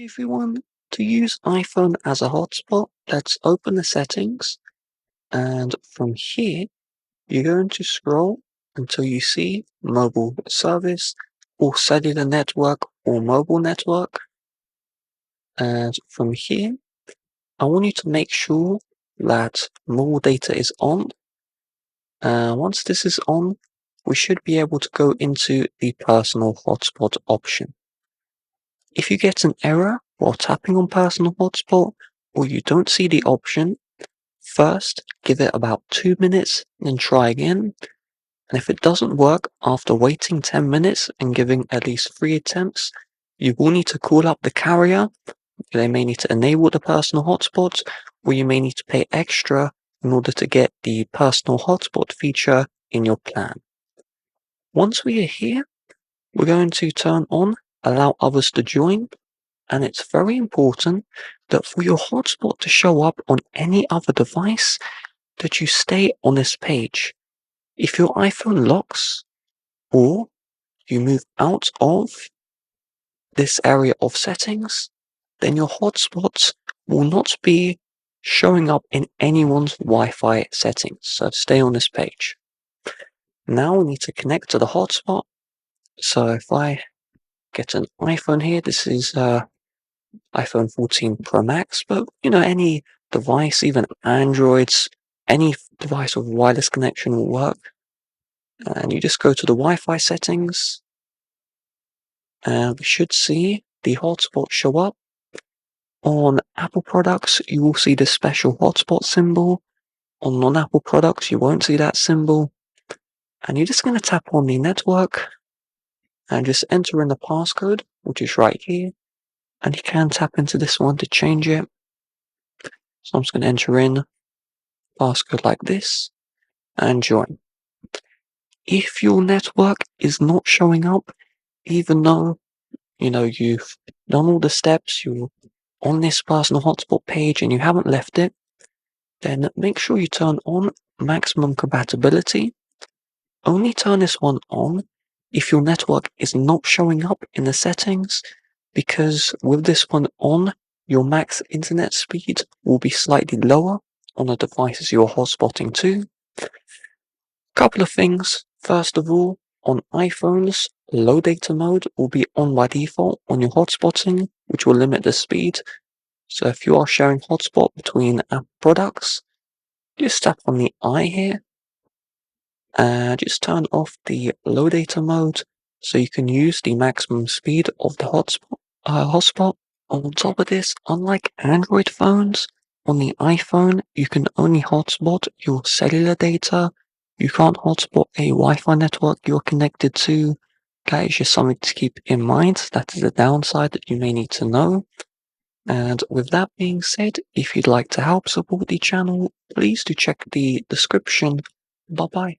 Everyone, to use iPhone as a hotspot, let's open the settings, and from here you're going to scroll until you see mobile service or cellular network or mobile network. And from here, I want you to make sure that mobile data is on. Once this is on, we should be able to go into the personal hotspot option. If you get an error while tapping on personal hotspot, or you don't see the option, first give it about 2 minutes, then try again. And if it doesn't work after waiting 10 minutes and giving at least 3 attempts, you will need to call up the carrier. They may need to enable the personal hotspot, or you may need to pay extra in order to get the personal hotspot feature in your plan. Once we are here, we're going to turn on allow others to join. And it's very important that for your hotspot to show up on any other device, that you stay on this page. If your iPhone locks or you move out of this area of settings, then your hotspots will not be showing up in anyone's Wi-Fi settings. So stay on this page. Now we need to connect to the hotspot. So if I get an iPhone here, this is iPhone 14 Pro Max, but any device, even Androids, any device with wireless connection will work. And you just go to the Wi-Fi settings, and we should see the hotspot show up. On Apple products, you will see the special hotspot symbol. On non-Apple products, you won't see that symbol. And you're just going to tap on the network and just enter in the passcode, which is right here. And you can tap into this one to change it. So I'm just going to enter in passcode like this and join. If your network is not showing up, even though you've done all the steps, you're on this personal hotspot page and you haven't left it, then make sure you turn on maximum compatibility. Only turn this one on if your network is not showing up in the settings, because with this one on, your max internet speed will be slightly lower on the devices you're hotspotting to. Couple of things. First of all, on iPhones, low data mode will be on by default on your hotspotting, which will limit the speed. So if you are sharing hotspot between Apple products, just tap on the I here and just turn off the low data mode so you can use the maximum speed of the hotspot. On top of this, unlike Android phones, on the iPhone, you can only hotspot your cellular data. You can't hotspot a Wi-Fi network you're connected to. That is just something to keep in mind. That is a downside that you may need to know. And with that being said, if you'd like to help support the channel, please do check the description. Bye bye.